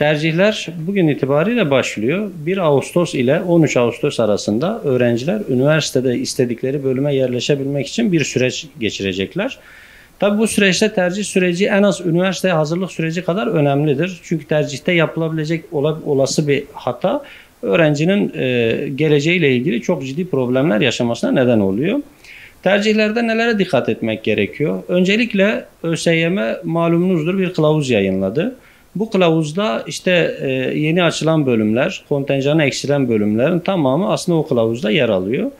Tercihler bugün itibariyle başlıyor. 1 Ağustos ile 13 Ağustos arasında öğrenciler üniversitede istedikleri bölüme yerleşebilmek için bir süreç geçirecekler. Tabi bu süreçte tercih süreci en az üniversiteye hazırlık süreci kadar önemlidir. Çünkü tercihte yapılabilecek olası bir hata öğrencinin geleceğiyle ilgili çok ciddi problemler yaşamasına neden oluyor. Tercihlerde nelere dikkat etmek gerekiyor? Öncelikle ÖSYM malumunuzdur bir kılavuz yayınladı. Bu kılavuzda işte yeni açılan bölümler, kontenjanı eksilen bölümlerin tamamı aslında o kılavuzda yer alıyor.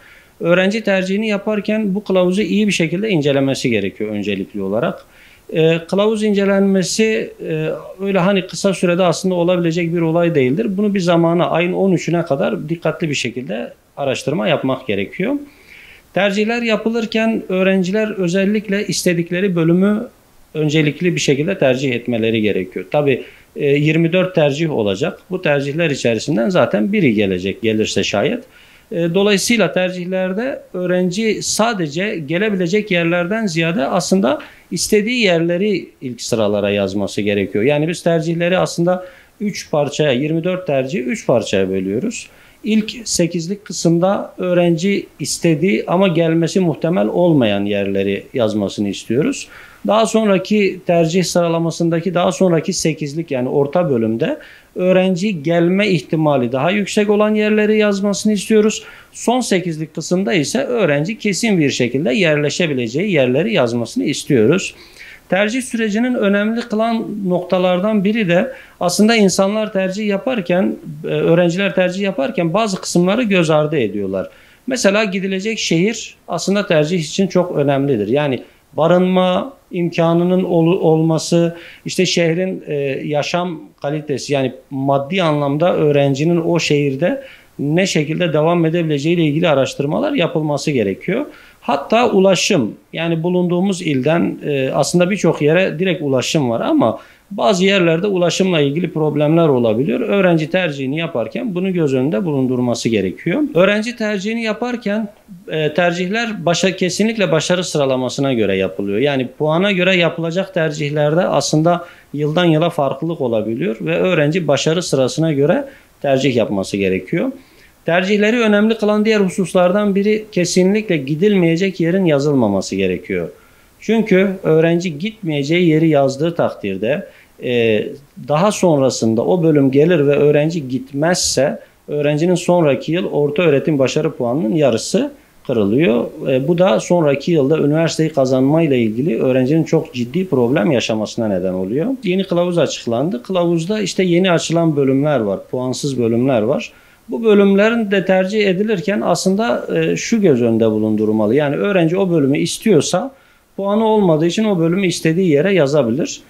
Öğrenci tercihini yaparken bu kılavuzu iyi bir şekilde incelemesi gerekiyor öncelikli olarak. Kılavuz incelenmesi öyle hani kısa sürede aslında olabilecek bir olay değildir. Bunu bir zamana, ayın 13'üne kadar dikkatli bir şekilde araştırma yapmak gerekiyor. Tercihler yapılırken öğrenciler özellikle istedikleri bölümü öncelikli bir şekilde tercih etmeleri gerekiyor. Tabii 24 tercih olacak. Bu tercihler içerisinden zaten biri gelirse şayet. Dolayısıyla tercihlerde öğrenci sadece gelebilecek yerlerden ziyade aslında istediği yerleri ilk sıralara yazması gerekiyor. Yani biz tercihleri aslında 3 parçaya, 24 tercihi 3 parçaya bölüyoruz. İlk 8'lik kısımda öğrenci istediği ama gelmesi muhtemel olmayan yerleri yazmasını istiyoruz. Daha sonraki tercih sıralamasındaki daha sonraki 8'lik yani orta bölümde öğrenci gelme ihtimali daha yüksek olan yerleri yazmasını istiyoruz. Son 8'lik kısımda ise öğrenci kesin bir şekilde yerleşebileceği yerleri yazmasını istiyoruz. Tercih sürecinin önemli kılan noktalardan biri de aslında insanlar tercih yaparken, öğrenciler tercih yaparken bazı kısımları göz ardı ediyorlar. Mesela gidilecek şehir aslında tercih için çok önemlidir. Yani barınma imkanının olması, işte şehrin yaşam kalitesi yani maddi anlamda öğrencinin o şehirde ne şekilde devam edebileceği ile ilgili araştırmalar yapılması gerekiyor. Hatta ulaşım yani bulunduğumuz ilden aslında birçok yere direkt ulaşım var ama bazı yerlerde ulaşımla ilgili problemler olabiliyor. Öğrenci tercihini yaparken bunu göz önünde bulundurması gerekiyor. Öğrenci tercihini yaparken tercihler kesinlikle başarı sıralamasına göre yapılıyor. Yani puana göre yapılacak tercihlerde aslında yıldan yıla farklılık olabiliyor ve öğrenci başarı sırasına göre tercih yapması gerekiyor. Tercihleri önemli kılan diğer hususlardan biri kesinlikle gidilmeyecek yerin yazılmaması gerekiyor. Çünkü öğrenci gitmeyeceği yeri yazdığı takdirde daha sonrasında o bölüm gelir ve öğrenci gitmezse öğrencinin sonraki yıl ortaöğretim başarı puanının yarısı kırılıyor. Bu da sonraki yılda üniversiteyi kazanmayla ilgili öğrencinin çok ciddi problem yaşamasına neden oluyor. Yeni kılavuz açıklandı. Kılavuzda işte yeni açılan bölümler var, puansız bölümler var. Bu bölümlerin de tercih edilirken aslında şu göz önünde bulundurulmalı. Yani öğrenci o bölümü istiyorsa puanı olmadığı için o bölümü istediği yere yazabilir.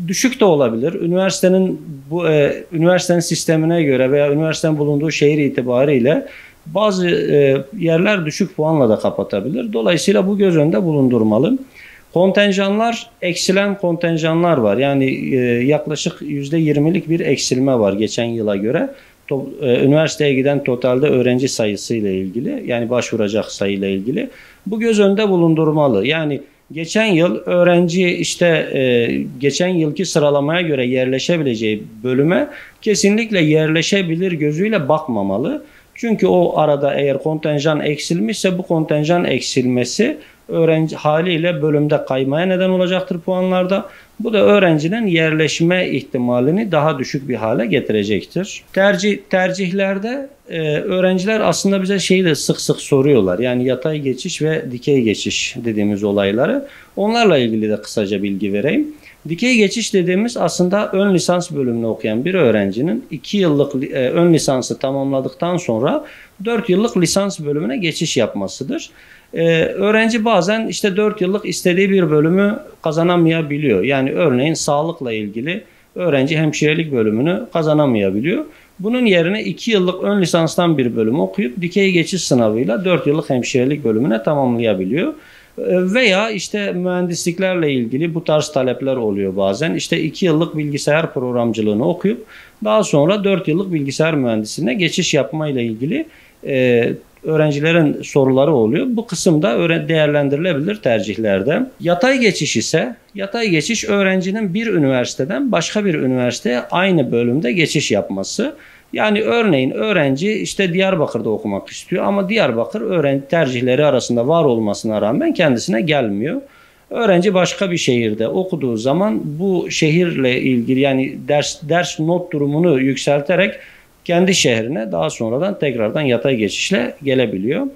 Düşük de olabilir. Üniversitenin sistemine göre veya üniversitenin bulunduğu şehir itibariyle bazı yerler düşük puanla da kapatabilir. Dolayısıyla bu göz önünde bulundurmalı. Kontenjanlar, eksilen kontenjanlar var. Yani yaklaşık %20'lik bir eksilme var geçen yıla göre. Üniversiteye giden totalde öğrenci sayısı ile ilgili yani başvuracak sayı ile ilgili bu göz önünde bulundurmalı. Yani geçen yıl öğrenci işte geçen yılki sıralamaya göre yerleşebileceği bölüme kesinlikle yerleşebilir gözüyle bakmamalı. Çünkü o arada eğer kontenjan eksilmişse bu kontenjan eksilmesi öğrenci haliyle bölümde kaymaya neden olacaktır puanlarda. Bu da öğrencinin yerleşme ihtimalini daha düşük bir hale getirecektir. Tercihlerde öğrenciler aslında bize şeyi de sık sık soruyorlar. Yani yatay geçiş ve dikey geçiş dediğimiz olayları. Onlarla ilgili de kısaca bilgi vereyim. Dikey geçiş dediğimiz aslında ön lisans bölümünü okuyan bir öğrencinin 2 yıllık ön lisansı tamamladıktan sonra 4 yıllık lisans bölümüne geçiş yapmasıdır. Öğrenci bazen işte 4 yıllık istediği bir bölümü kazanamayabiliyor. Yani örneğin sağlıkla ilgili öğrenci hemşirelik bölümünü kazanamayabiliyor. Bunun yerine 2 yıllık ön lisanstan bir bölüm okuyup dikey geçiş sınavıyla 4 yıllık hemşirelik bölümüne tamamlayabiliyor. Veya işte mühendisliklerle ilgili bu tarz talepler oluyor bazen. İşte 2 yıllık bilgisayar programcılığını okuyup daha sonra 4 yıllık bilgisayar mühendisliğine geçiş yapmayla ilgili öğrencilerin soruları oluyor. Bu kısımda değerlendirilebilir tercihlerde. Yatay geçiş ise, yatay geçiş öğrencinin bir üniversiteden başka bir üniversiteye aynı bölümde geçiş yapması. Yani örneğin öğrenci işte Diyarbakır'da okumak istiyor ama Diyarbakır öğrenci tercihleri arasında var olmasına rağmen kendisine gelmiyor. Öğrenci başka bir şehirde okuduğu zaman bu şehirle ilgili yani ders not durumunu yükselterek kendi şehrine daha sonradan tekrardan yatay geçişle gelebiliyor.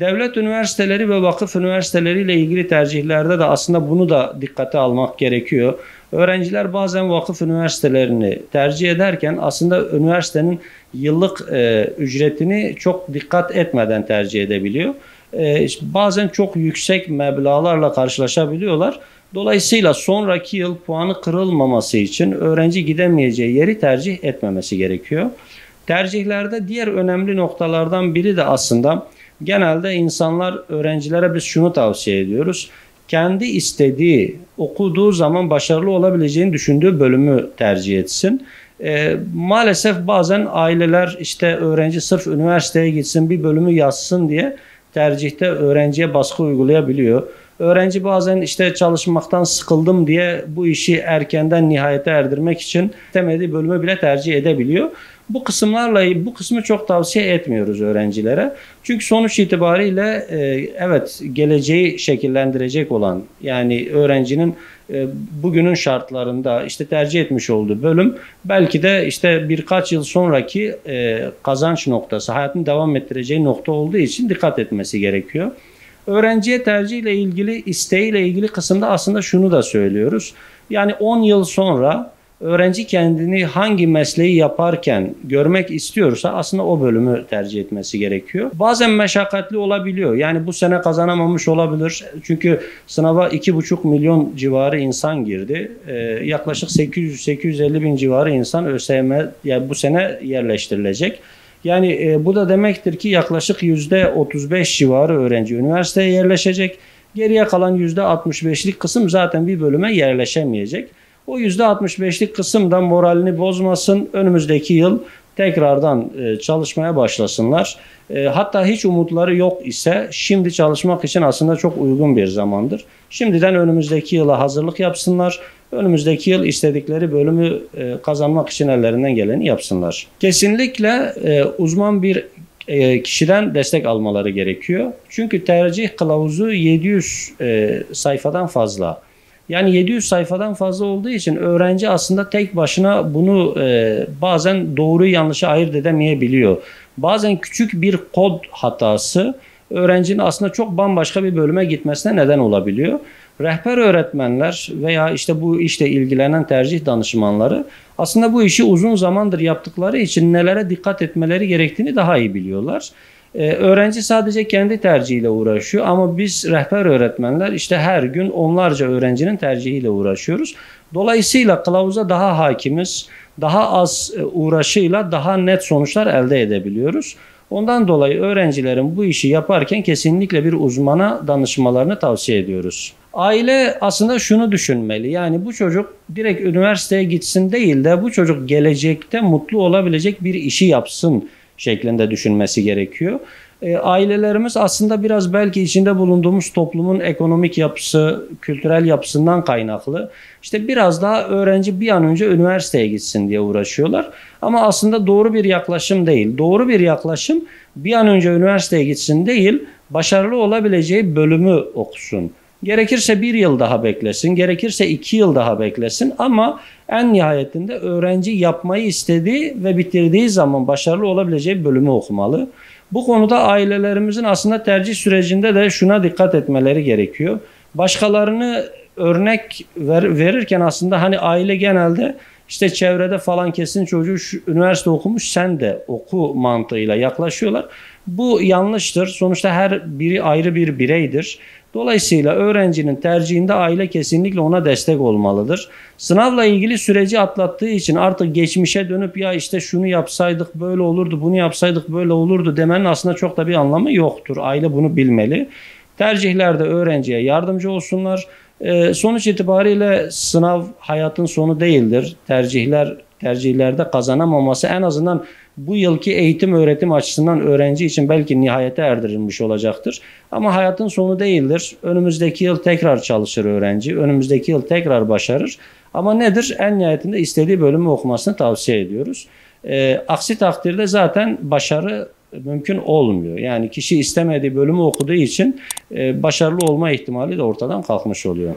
Devlet üniversiteleri ve vakıf üniversiteleri ile ilgili tercihlerde de aslında bunu da dikkate almak gerekiyor. Öğrenciler bazen vakıf üniversitelerini tercih ederken aslında üniversitenin yıllık ücretini çok dikkat etmeden tercih edebiliyor. Bazen çok yüksek meblağlarla karşılaşabiliyorlar. Dolayısıyla sonraki yıl puanı kırılmaması için öğrenci gidemeyeceği yeri tercih etmemesi gerekiyor. Tercihlerde diğer önemli noktalardan biri de aslında genelde insanlar öğrencilere biz şunu tavsiye ediyoruz. Kendi istediği, okuduğu zaman başarılı olabileceğini düşündüğü bölümü tercih etsin. Maalesef bazen aileler işte öğrenci sırf üniversiteye gitsin bir bölümü yazsın diye tercihte öğrenciye baskı uygulayabiliyor. Öğrenci bazen işte çalışmaktan sıkıldım diye bu işi erkenden nihayete erdirmek için istemediği bölümü bile tercih edebiliyor. Bu kısmı çok tavsiye etmiyoruz öğrencilere. Çünkü sonuç itibariyle evet geleceği şekillendirecek olan yani öğrencinin bugünün şartlarında işte tercih etmiş olduğu bölüm belki de işte birkaç yıl sonraki kazanç noktası, hayatını devam ettireceği nokta olduğu için dikkat etmesi gerekiyor. Öğrenciye tercihle ilgili, isteğiyle ilgili kısımda aslında şunu da söylüyoruz. Yani 10 yıl sonra öğrenci kendini hangi mesleği yaparken görmek istiyorsa aslında o bölümü tercih etmesi gerekiyor. Bazen meşakkatli olabiliyor. Yani bu sene kazanamamış olabilir. Çünkü sınava 2,5 milyon civarı insan girdi. Yaklaşık 800-850 bin civarı insan ÖSYM yani bu sene yerleştirilecek. Yani bu da demektir ki yaklaşık %35 civarı öğrenci üniversiteye yerleşecek. Geriye kalan %65'lik kısım zaten bir bölüme yerleşemeyecek. O %65'lik kısım da moralini bozmasın. Önümüzdeki yıl tekrardan çalışmaya başlasınlar. Hatta hiç umutları yok ise şimdi çalışmak için aslında çok uygun bir zamandır. Şimdiden önümüzdeki yıla hazırlık yapsınlar. Önümüzdeki yıl istedikleri bölümü kazanmak için ellerinden geleni yapsınlar. Kesinlikle uzman bir kişiden destek almaları gerekiyor. Çünkü tercih kılavuzu 700 sayfadan fazla. Yani 700 sayfadan fazla olduğu için öğrenci aslında tek başına bunu bazen doğruyu yanlışı ayırt edemeyebiliyor. Bazen küçük bir kod hatası öğrencinin aslında çok bambaşka bir bölüme gitmesine neden olabiliyor. Rehber öğretmenler veya işte bu işle ilgilenen tercih danışmanları aslında bu işi uzun zamandır yaptıkları için nelere dikkat etmeleri gerektiğini daha iyi biliyorlar. Öğrenci sadece kendi tercihiyle uğraşıyor ama biz rehber öğretmenler işte her gün onlarca öğrencinin tercihiyle uğraşıyoruz. Dolayısıyla kılavuza daha hakimiz, daha az uğraşıyla daha net sonuçlar elde edebiliyoruz. Ondan dolayı öğrencilerin bu işi yaparken kesinlikle bir uzmana danışmalarını tavsiye ediyoruz. Aile aslında şunu düşünmeli. Yani bu çocuk direkt üniversiteye gitsin değil de bu çocuk gelecekte mutlu olabilecek bir işi yapsın şeklinde düşünmesi gerekiyor. Ailelerimiz aslında biraz belki içinde bulunduğumuz toplumun ekonomik yapısı, kültürel yapısından kaynaklı. İşte biraz daha öğrenci bir an önce üniversiteye gitsin diye uğraşıyorlar. Ama aslında doğru bir yaklaşım değil. Doğru bir yaklaşım bir an önce üniversiteye gitsin değil, başarılı olabileceği bölümü okusun. Gerekirse 1 yıl daha beklesin, gerekirse 2 yıl daha beklesin ama en nihayetinde öğrenci yapmayı istediği ve bitirdiği zaman başarılı olabileceği bölümü okumalı. Bu konuda ailelerimizin aslında tercih sürecinde de şuna dikkat etmeleri gerekiyor. Başkalarını örnek verirken aslında hani aile genelde işte çevrede falan kesin çocuğu şu üniversite okumuş sen de oku mantığıyla yaklaşıyorlar. Bu yanlıştır. Sonuçta her biri ayrı bir bireydir. Dolayısıyla öğrencinin tercihinde aile kesinlikle ona destek olmalıdır. Sınavla ilgili süreci atlattığı için artık geçmişe dönüp ya işte şunu yapsaydık böyle olurdu, bunu yapsaydık böyle olurdu demenin aslında çok da bir anlamı yoktur. Aile bunu bilmeli. Tercihlerde öğrenciye yardımcı olsunlar. Sonuç itibariyle sınav hayatın sonu değildir. Tercihler tercihlerde kazanamaması en azından bu yılki eğitim öğretim açısından öğrenci için belki nihayete erdirilmiş olacaktır. Ama hayatın sonu değildir. Önümüzdeki yıl tekrar çalışır öğrenci. Önümüzdeki yıl tekrar başarır. Ama nedir? En nihayetinde istediği bölümü okumasını tavsiye ediyoruz. Aksi takdirde zaten başarı mümkün olmuyor. Yani kişi istemediği bölümü okuduğu için başarılı olma ihtimali de ortadan kalkmış oluyor.